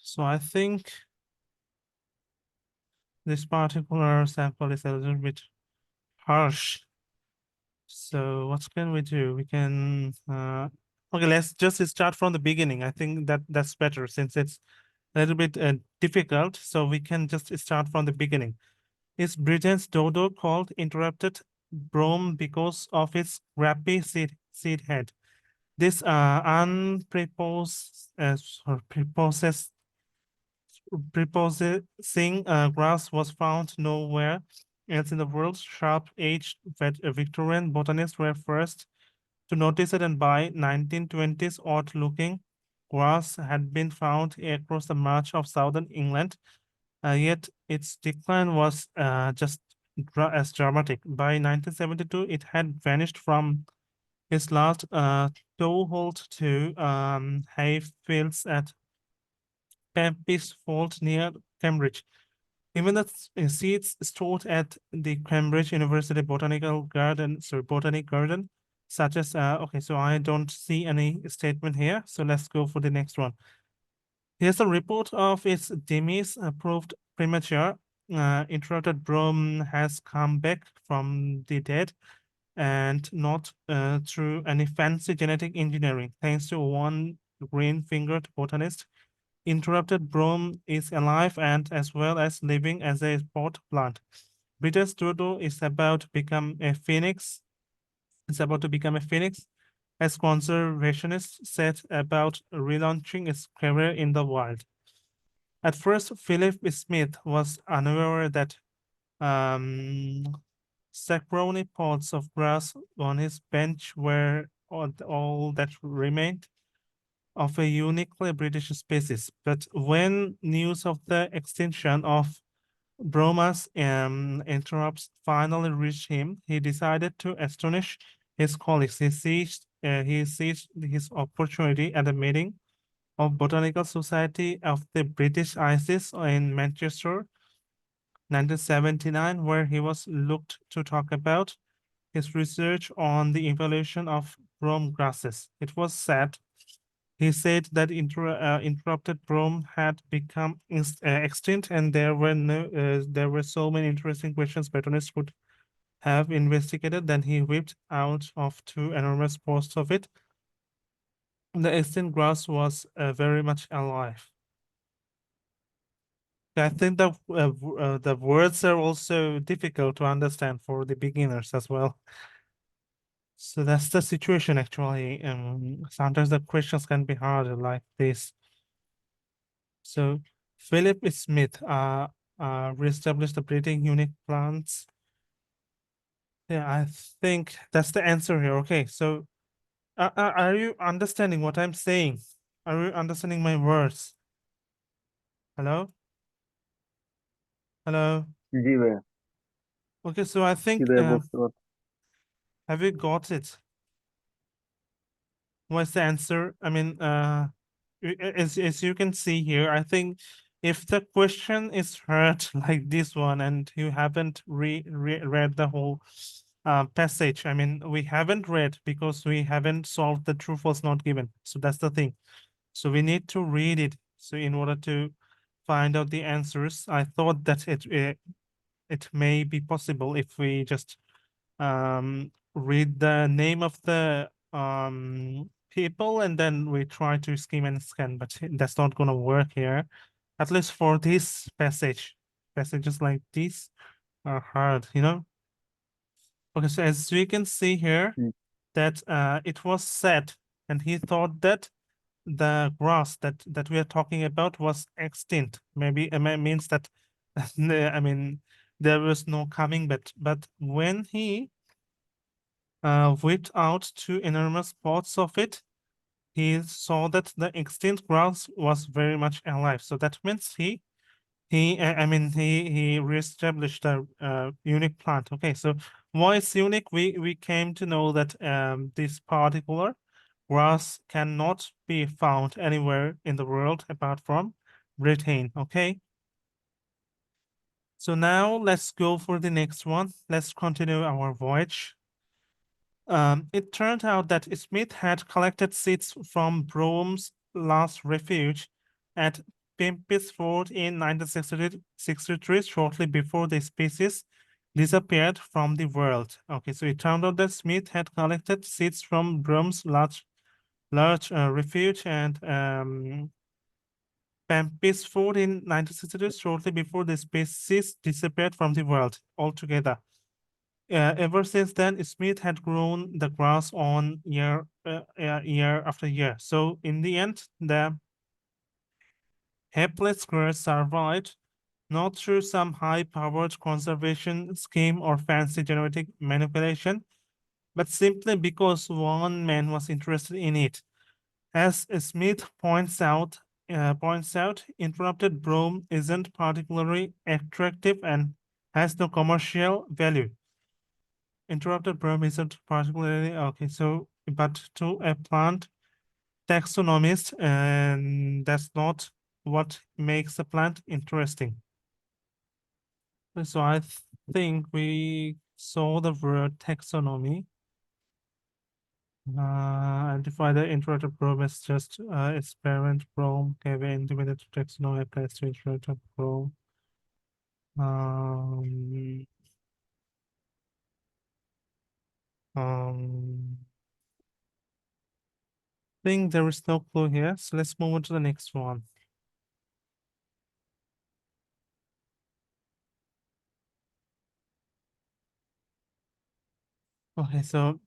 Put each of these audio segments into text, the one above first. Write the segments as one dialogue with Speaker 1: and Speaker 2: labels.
Speaker 1: So I think this particular sample is a little bit harsh. So what can we do? We can okay, let's just start from the beginning. I think that's better since it's a little bit difficult. So we can just start from the beginning. Is Britain's dodo called interrupted brome because of its grappy seed head? This prepossessing grass was found nowhere else in the world. Sharp-aged Victorian botanists were first to notice it, and by 1920s, odd-looking grass had been found across the march of southern England. Yet its decline was just as dramatic. By 1972, it had vanished from its last toehold to hay fields at Pempis Fault near Cambridge. Even the seeds stored at the Cambridge University Botanic Garden, such as, okay, so I don't see any statement here. So let's go for the next one. Here's a report of its demise proved premature. Interrupted brome has come back from the dead and not through any fancy genetic engineering. Thanks to one green-fingered botanist, interrupted brome is alive and as well as living as a pot plant. British dodo is about to become a phoenix. It's about to become a phoenix, as conservationists set about relaunching its career in the wild. At first, Philip Smith was unaware that um, sacroni pods of grass on his bench were all that remained of a uniquely British species. But when news of the extinction of Broma's interrupts finally reached him, he decided to astonish his colleagues. He seized his opportunity at a meeting of Botanical Society of the British Isles in Manchester, 1979, where he was looked to talk about his research on the evolution of brome grasses. It was said He said that interrupted brome had become extinct, and there were so many interesting questions botanists would have investigated. Then he whipped out of two enormous posts of it. The extinct grass was very much alive. I think the words are also difficult to understand for the beginners as well. So that's the situation actually. Sometimes the questions can be hard like this. So Philip Smith reestablished the breeding unique plants. Yeah, I think that's the answer here. Okay, so are you understanding what I'm saying? Are you understanding my words? Hello? Hello?
Speaker 2: जी भैया
Speaker 1: Okay, so I
Speaker 2: ji
Speaker 1: think
Speaker 2: भैया बहुत
Speaker 1: have you got it? What's the answer? I mean, as you can see here, I think if the question is heard like this one and you haven't read the whole passage, I mean, we haven't read because we haven't solved the true false not given. So that's the thing. So we need to read it. So in order to find out the answers, I thought that it may be possible if we just read the name of the people and then we try to skim and scan, but that's not gonna work here. At least for this passage. Passages like this are hard, you know? Okay, so as we can see here, that it was said, and he thought that the grass that we are talking about was extinct. Maybe it means that I mean there was no coming, but when he whipped out two enormous pots of it, he saw that the extinct grass was very much alive. So that means he reestablished a unique plant. Okay, so why it's unique? We came to know that this particular grass cannot be found anywhere in the world apart from Britain. Okay. So now let's go for the next one. Let's continue our voyage. It turned out that Smith had collected seeds from Brome's last refuge at Pempis Fort in 1963, shortly before the species disappeared from the world. Okay, so it turned out that Smith had collected seeds from Brome's large refuge and Pempis Fort in 1963, shortly before the species disappeared from the world altogether. Ever since then, Smith had grown the grass on year after year. So in the end, the hapless grass survived not through some high-powered conservation scheme or fancy genetic manipulation, but simply because one man was interested in it. As Smith points out, interrupted brome isn't particularly attractive and has no commercial value. Interrupted brome isn't particularly okay. So, but to a plant taxonomist, and that's not what makes a plant interesting. So I think we saw the word taxonomy. Identify the interrupted brome as just its parent brome. Can be independent taxonomy applies to interrupted brome. Um, um, think there is no clue here, so let's move on to the next one. Okay, so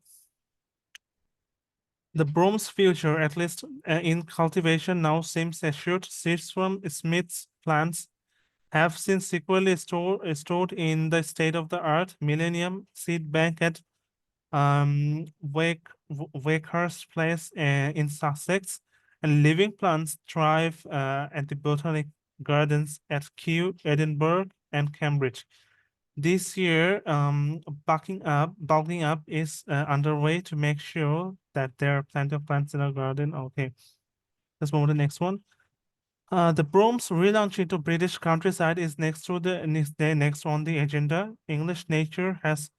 Speaker 1: the brome's future, at least in cultivation, now seems assured. Seeds from Smith's plants have since secretly stored in the state-of-the-art Millennium Seed Bank at Wakehurst Place in Sussex, and living plants thrive at the Botanic Gardens at Kew, Edinburgh, and Cambridge. This year, bulking up is underway to make sure that there are plenty of plants in our garden. Okay, let's move on to the next one. The Brome's relaunch into British countryside is next on the agenda. English Nature has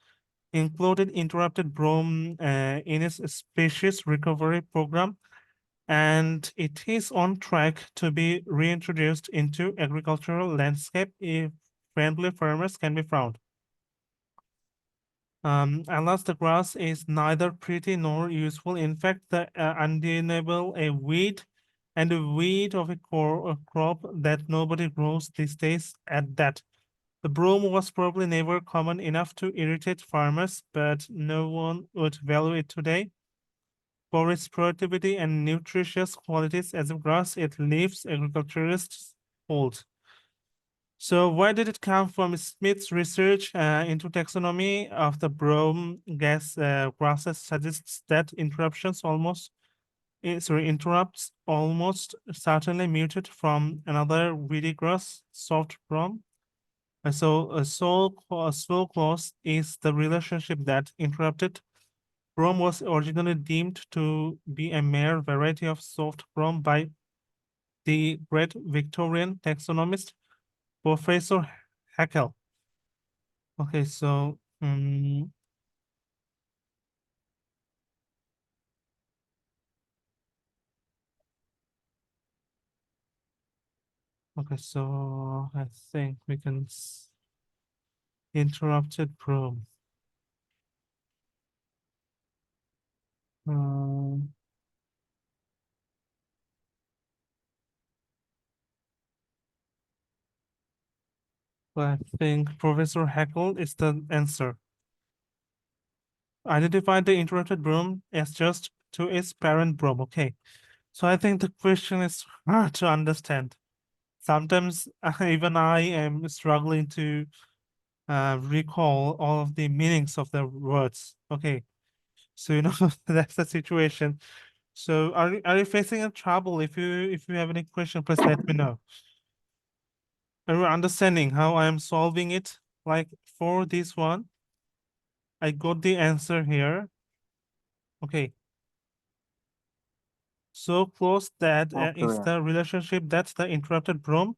Speaker 1: included interrupted brome in its species recovery program, and it is on track to be reintroduced into agricultural landscape if friendly farmers can be found. Alas, the grass is neither pretty nor useful. In fact, the undeniable a weed and a weed of a crop that nobody grows these days at that. The broom was probably never common enough to irritate farmers, but no one would value it today. For its productivity and nutritious qualities as a grass, it leaves agriculturists hold. So where did it come from? Smith's research into taxonomy of the brome grasses suggests that interrupts almost certainly muted from another weedy grass, soft brome. So a sole clause is the relationship that interrupted. Brome was originally deemed to be a mere variety of soft brome by the great Victorian taxonomist Professor Haeckel. Okay, so okay, so I think we can interrupted Brome. Um, I think Professor Haeckel is the answer. Identify the interrupted Brome as just to its parent Brome. Okay, so I think the question is hard to understand. Sometimes even I am struggling to recall all of the meanings of the words. Okay, so that's the situation. So are you facing a trouble? If you have any question, please let me know. Are you understanding how I am solving it? Like for this one, I got the answer here. Okay. So close that is
Speaker 2: Okay.
Speaker 1: the relationship that the interrupted brome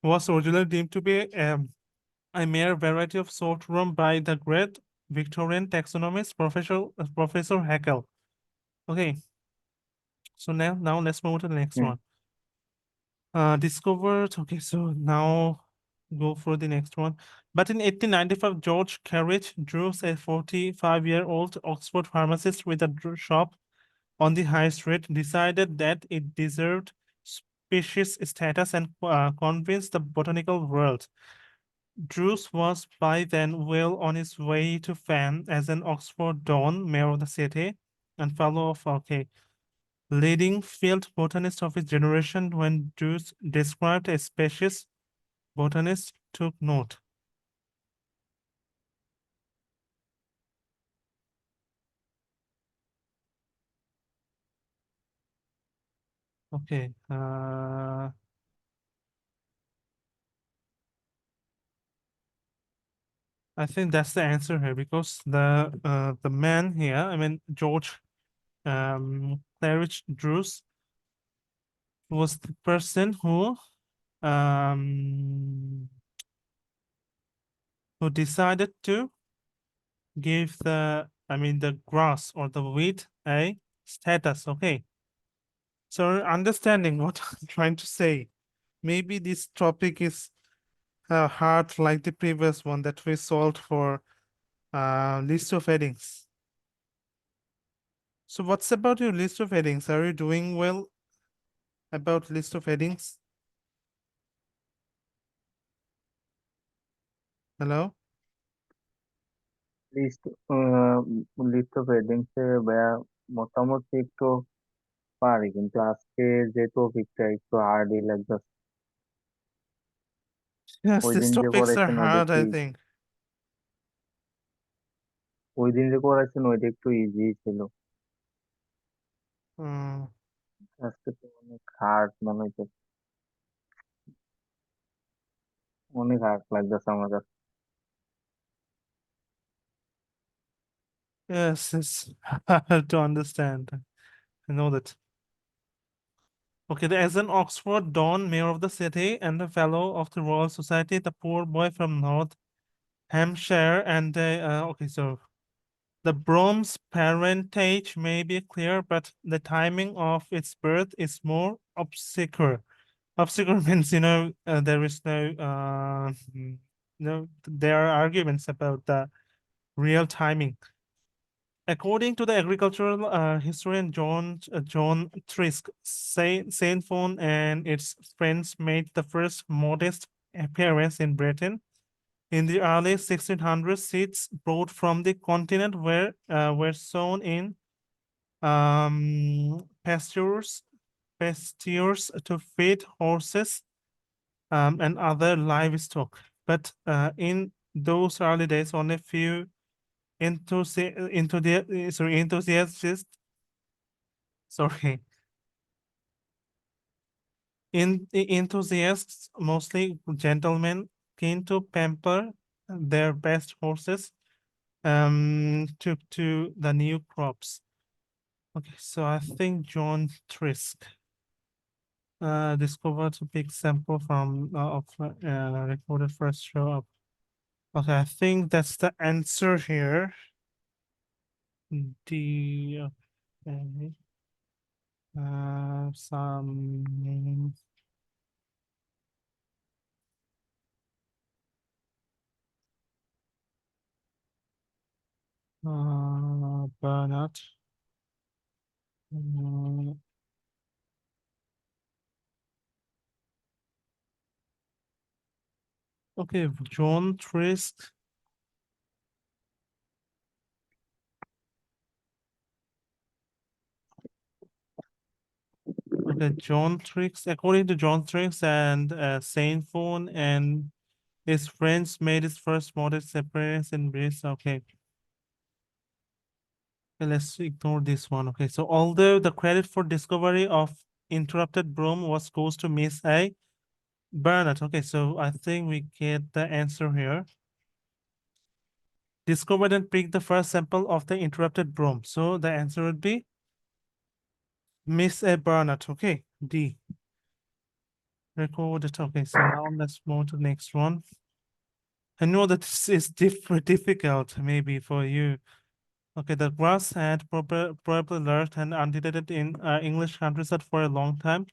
Speaker 1: was originally deemed to be a mere variety of soft brome by the great Victorian taxonomist Professor Haeckel. Okay. So now let's move to the next
Speaker 2: Hmm.
Speaker 1: one. Discovered. Okay, so now go for the next one. But in 1895, George Carriage Drews, a 45-year-old Oxford pharmacist with a shop on the high street, decided that it deserved species status and convinced the botanical world. Drews was by then well on his way to fame as an Oxford Don, mayor of the city, and fellow of leading field botanist of his generation. When Drews described a species, botanists took note. Okay. I think that's the answer here because the man here, I mean George Claridge Drews, was the person um who decided to give the grass or the wheat a status. Okay. So understanding what I'm trying to say. Maybe this topic is hard like the previous one that we solved for list of headings. So what's about your list of headings? Are you doing well about list of headings? Hello?
Speaker 2: List list of headings এ ভাইয়া মোটামুটি একটু পারি, কিন্তু আজকে যে টপিকটা একটু হার্ডই লাগতেছে।
Speaker 1: Yes,
Speaker 2: ওই
Speaker 1: these
Speaker 2: দিন যে
Speaker 1: topics are
Speaker 2: করাইছেন ওইটা
Speaker 1: hard,
Speaker 2: একটু
Speaker 1: I think.
Speaker 2: ওই দিন যে করাইছেন ওইটা একটু ইজি ছিল।
Speaker 1: Hmm.
Speaker 2: আজকে তো অনেক হার্ড মনে হচ্ছে, অনেক হার্ড লাগতেছে আমার কাছে।
Speaker 1: Yes, it's hard to understand. I know that. Okay, as an Oxford Don, mayor of the city, and a fellow of the Royal Society, the poor boy from North Hampshire, and okay, so the Brome's parentage may be clear, but the timing of its birth is more obscure. Obscure means, there is there are arguments about the real timing. According to the agricultural historian John Trisk, Saint Fon and its friends made the first modest appearance in Britain. In the early 1600s, seeds brought from the continent were sown in pastures to feed horses and other livestock. But in those early days, only few enthusiasts, sorry, enthusiasts, mostly gentlemen, keen to pamper their best horses, took to the new crops. Okay, so I think John Trisk discovered a big sample from of recorded first show up. Okay, I think that's the answer here. D. Okay. Some Bernard. Mm, okay, John Trisk. Okay, John Tricks. According to John Tricks and Saint Phone and his friends made his first modest appearance in Greece. Okay. Okay, let's ignore this one. Okay, so although the credit for discovery of interrupted broom goes to Miss A. Bernard. Okay, so I think we get the answer here. Discovered and picked the first sample of the interrupted broom. So the answer would be Miss A. Bernard. Okay, D. Recorded. Okay, so now let's move to the next one. I know that this is difficult maybe for you. Okay, the grass had probably lurked and undetected in English countryside for a long time.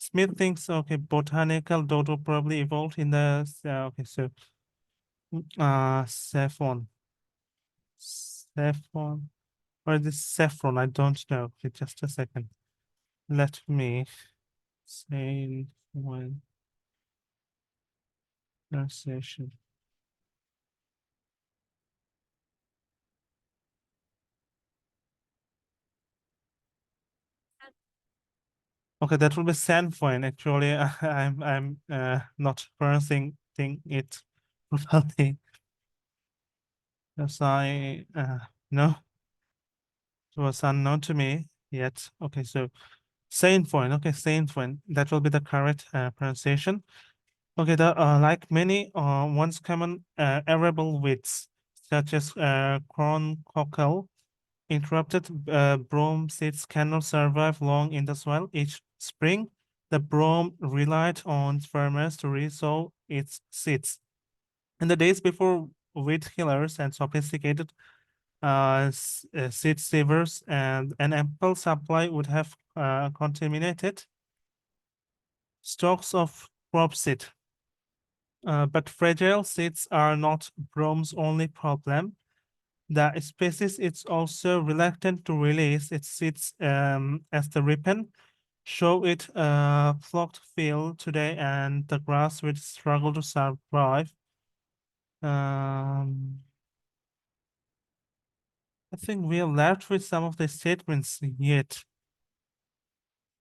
Speaker 1: Smith thinks, okay, botanical dodo probably evolved in the, okay, so, saffron. Saffron. Or this saffron, I don't know. Okay, just a second. Let me say one pronunciation. Okay, that will be saffron. Actually, I'm not pronouncing it properly. Because no, it was unknown to me yet. Okay, so sainfoin. Okay, sainfoin. That will be the correct pronunciation. Okay, like many once common arable weeds, such as corn cockle, interrupted brome seeds cannot survive long in the soil. Each spring, the brome relied on farmers to resow its seeds. In the days before weed killers and sophisticated seed savers, and an ample supply would have contaminated stocks of crop seed. But fragile seeds are not brome's only problem. The species is also reluctant to release its seeds as the ripen show it flocked field today, and the grass will struggle to survive. I think we are left with some of the statements yet.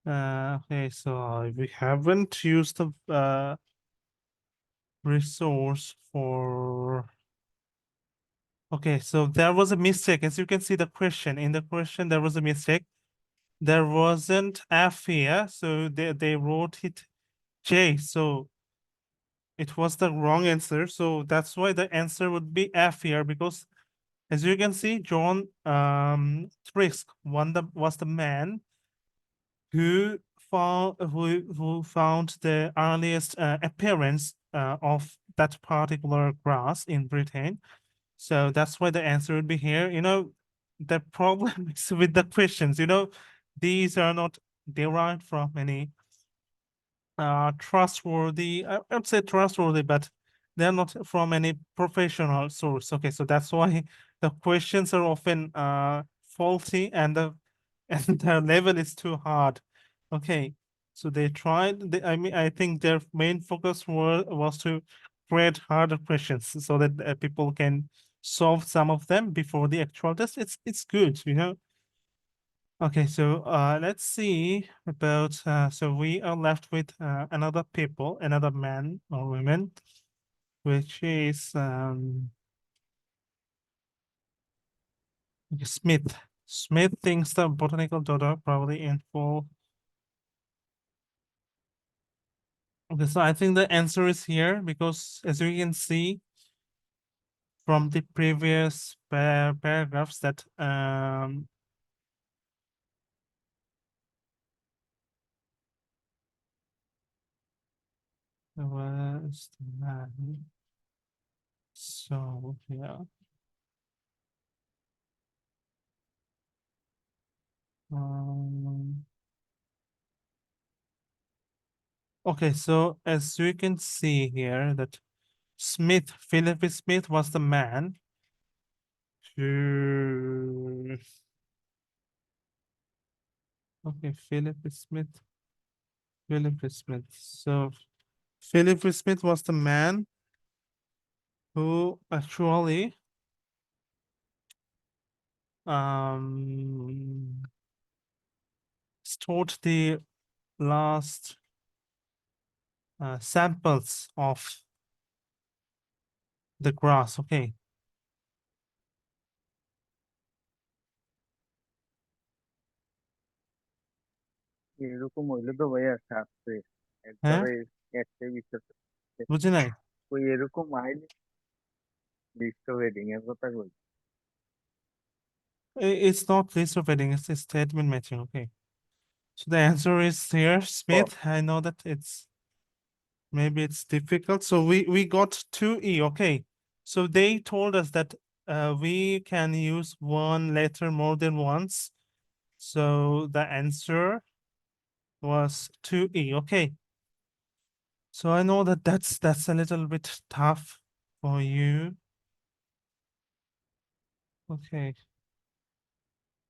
Speaker 1: Okay, so we haven't used the resource for. Okay, so there was a mistake. As you can see, the question in the question there was a mistake. There wasn't F here, so they wrote it J. So it was the wrong answer. So that's why the answer would be F here, because as you can see, John Frisk was the man who found the earliest appearance of that particular grass in Britain. So that's why the answer would be here. The problem is with the questions. These are not derived from any trustworthy. I would say trustworthy, but they're not from any professional source. Okay, so that's why the questions are often faulty, and the and the level is too hard. Okay, so they tried. I mean, I think their main focus was to create harder questions so that people can solve some of them before the actual test. It's good. Okay, so let's see about so we are left with another man or woman, which is Smith. Smith thinks the botanical dodo probably in full. Okay, so I think the answer is here because as we can see from the previous paragraphs that was the man. So yeah. Um, okay, so as we can see here that Philip Smith was the man who, okay, Philip Smith. So Philip Smith was the man who actually um stored the last samples of the grass. Okay.
Speaker 2: এরকম হইলে তো ভাইয়া success
Speaker 1: হ্যাঁ,
Speaker 2: একবারে একটাই বিশ্বাস আছে।
Speaker 1: বুঝি নাই।
Speaker 2: ওই এরকম আইলে লিস্ট ওয়েডিং এর কথা কই।
Speaker 1: It's not list of wedding, it's a statement matching. Okay. So the answer is here,
Speaker 2: O,
Speaker 1: Smith. I know that maybe it's difficult. So we got 2E. Okay. So they told us that we can use one letter more than once. So the answer was 2E. Okay. So I know that that's a little bit tough for you. Okay.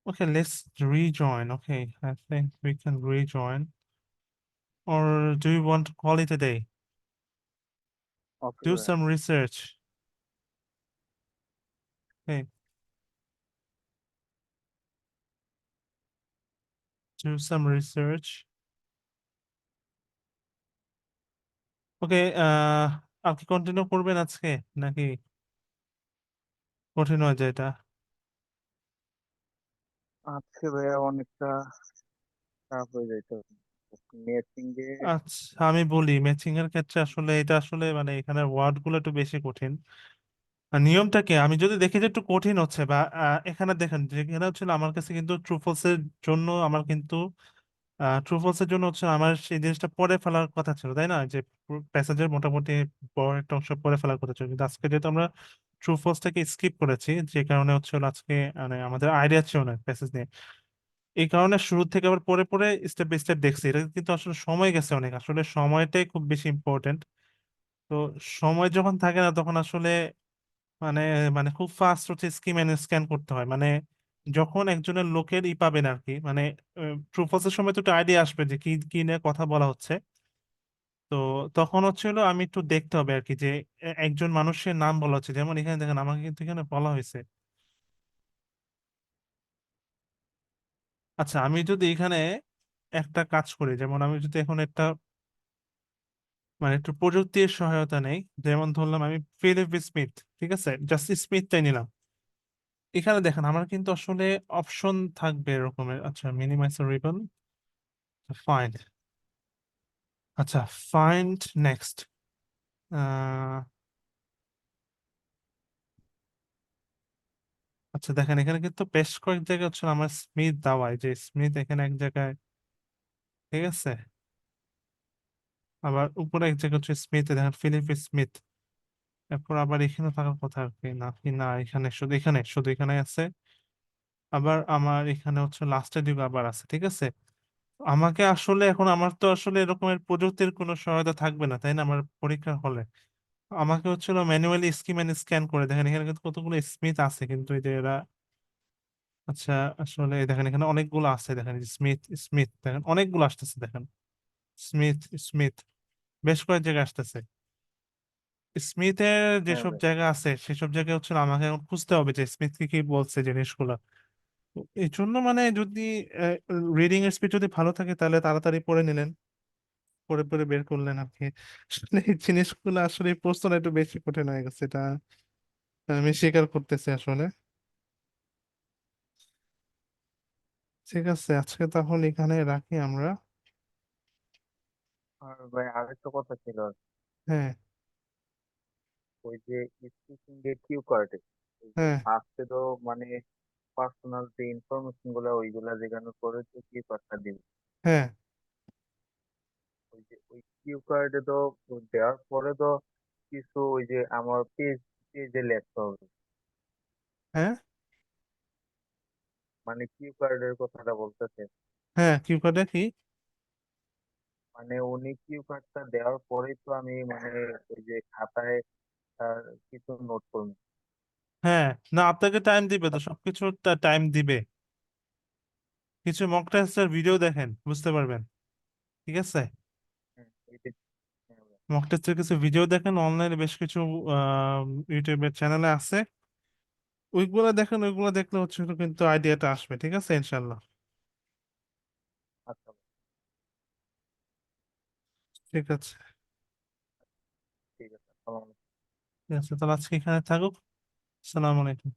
Speaker 1: Okay, let's rejoin. Okay, I think we can rejoin. Or do you want to call it a day?
Speaker 2: Okay
Speaker 1: Do
Speaker 2: ভাইয়া।
Speaker 1: some research. Okay, do some research. ওকে, আপনি continue করবেন আজকে নাকি কঠিন হয়ে যায় এটা?
Speaker 2: আজকে ভাইয়া অনেকটা খারাপ হয়ে যাইতো, ম্যাচিং যে।
Speaker 1: আচ্ছা, আমি বলি ম্যাচিং এর ক্ষেত্রে আসলে এটা আসলে মানে এখানে ওয়ার্ড গুলো একটু বেশি কঠিন। আর নিয়মটা কি, আমি যদি দেখি যে একটু কঠিন হচ্ছে বা এখানে দেখেন যেখানে হচ্ছিল আমার কাছে কিন্তু ট্রু ফলস এর জন্য আমার কিন্তু ট্রু ফলস এর জন্য হচ্ছে আমার সেই জিনিসটা পড়ে ফেলার কথা ছিল, তাই না? যে প্যাসেজের মোটামুটি বড় একটা অংশ পড়ে ফেলার কথা ছিল, কিন্তু আজকে যেহেতু আমরা ট্রু ফলস থেকে স্কিপ করেছি, যে কারণে হচ্ছে হলো আজকে মানে আমাদের আইডিয়া ছিল না প্যাসেজ নিয়ে, এই কারণে শুরু থেকে আবার পড়ে পড়ে স্টেপ বাই স্টেপ দেখছি। এটা কিন্তু আসলে সময় গেছে অনেক, আসলে সময়টাই খুব বেশি ইম্পর্টেন্ট। তো সময় যখন থাকে না তখন আসলে মানে মানে খুব ফাস্ট হচ্ছে স্কিম এন্ড স্ক্যান করতে হয়, মানে যখন একজনের লোকের পাবেন আর কি, মানে ট্রু ফলসের সময় তো একটা আইডিয়া আসবে যে কি কি নিয়ে কথা বলা হচ্ছে। তো তখন হচ্ছে হলো আমি একটু দেখতে হবে আর কি যে একজন মানুষের নাম বলা হচ্ছে, যেমন এখানে দেখেন আমাকে কিন্তু এখানে বলা হয়েছে। আচ্ছা, আমি যদি এখানে একটা কাজ করি, যেমন আমি যদি এখন একটা মানে একটু প্রযুক্তির সহায়তা নেই, যেমন ধরলাম আমি ফিলিপ স্মিথ, ঠিক আছে, জাস্ট স্মিথটাই নিলাম। এখানে দেখেন আমার কিন্তু আসলে অপশন থাকবে এরকমের। আচ্ছা, মিনিমাইজ রিবন, ফাইন্ড, আচ্ছা ফাইন্ড নেক্সট। আচ্ছা দেখেন এখানে কিন্তু বেশ কয়েক জায়গায় হচ্ছে আমার স্মিথ দেওয়া, এই যে স্মিথ এখানে এক জায়গায়, ঠিক আছে, আবার উপরে এক জায়গায় হচ্ছে স্মিথ, দেখেন ফিলিপ স্মিথ। এরপর আবার এখানে থাকার কথা আর কি, না কি না, এখানে শুধু এখানে আছে। আবার আমার এখানে হচ্ছে লাস্টের দিকে আবার আছে, ঠিক আছে। আমাকে আসলে এখন আমার তো আসলে এরকমের প্রযুক্তির কোনো সহায়তা থাকবে না, তাই না, আমার পরীক্ষার হলে আমাকে হচ্ছিল ম্যানুয়ালি স্কিম এন্ড স্ক্যান করে। দেখেন এখানে কিন্তু কতগুলো স্মিথ আছে, কিন্তু এই যে এরা, আচ্ছা আসলে এই দেখেন এখানে অনেকগুলো আছে, দেখেন স্মিথ স্মিথ, দেখেন অনেকগুলো আসতেছে, দেখেন স্মিথ স্মিথ বেশ কয়েক জায়গায় আসতেছে। স্মিথের
Speaker 2: হ্যাঁ
Speaker 1: যেসব
Speaker 2: ভাই।
Speaker 1: জায়গা আছে সেসব জায়গায় হচ্ছে আমাকে এখন খুঁজতে হবে যে স্মিথ কি কি বলছে জিনিসগুলো। তো এই জন্য মানে যদি রিডিং এর স্পিড যদি ভালো থাকে তাহলে তাড়াতাড়ি পড়ে নিলেন, পড়ে পড়ে বের করলেন আর কি। আসলে এই জিনিসগুলো আসলে এই প্রশ্নটা একটু বেশি কঠিন হয়ে গেছে, এটা আমি স্বীকার করতেছি আসলে। ঠিক আছে, আজকে তাহলে এখানে রাখি আমরা।
Speaker 2: আর ভাই আরেকটা কথা ছিল,
Speaker 1: হ্যাঁ।
Speaker 2: ওই যে স্পিকিং এর কিউ কার্ডে ওই যে
Speaker 1: হ্যাঁ।
Speaker 2: ফার্স্টে তো মানে পার্সোনাল যে ইনফরমেশন গুলা ওইগুলা যেখানে করে তো কিউ কার্ডটা দিবে।
Speaker 1: হ্যাঁ।
Speaker 2: ওই যে ওই কিউ কার্ডে তো দেওয়ার পরে তো কিছু ওই যে আমার পেজে লিখতে হবে।
Speaker 1: হ্যাঁ।
Speaker 2: মানে কিউ কার্ডের কথাটা বলতেছে,
Speaker 1: হ্যাঁ, কি করে কি?
Speaker 2: মানে উনি কিউ কার্ডটা দেওয়ার পরেই তো আমি মানে ওই যে খাতায় কিছু নোট করবো।
Speaker 1: হ্যাঁ, না আপনাকে টাইম দিবে তো, সবকিছু টাইম দিবে। কিছু মক টেস্টের ভিডিও দেখেন, বুঝতে পারবেন, ঠিক আছে।
Speaker 2: হ্যাঁ, ওইটা। হ্যাঁ ভাই।
Speaker 1: মক টেস্টের কিছু ভিডিও দেখেন, অনলাইনে বেশ কিছু ইউটিউবের চ্যানেলে আছে, ওইগুলো দেখেন, ওইগুলো দেখলে হচ্ছে কিন্তু আইডিয়াটা আসবে, ঠিক আছে ইনশাল্লাহ।
Speaker 2: আচ্ছা ভাই,
Speaker 1: ঠিক আছে।
Speaker 2: ঠিক আছে, আসসালামু আলাইকুম।
Speaker 1: ঠিক আছে, তাহলে আজকে এখানে থাকুক। আসসালামু আলাইকুম।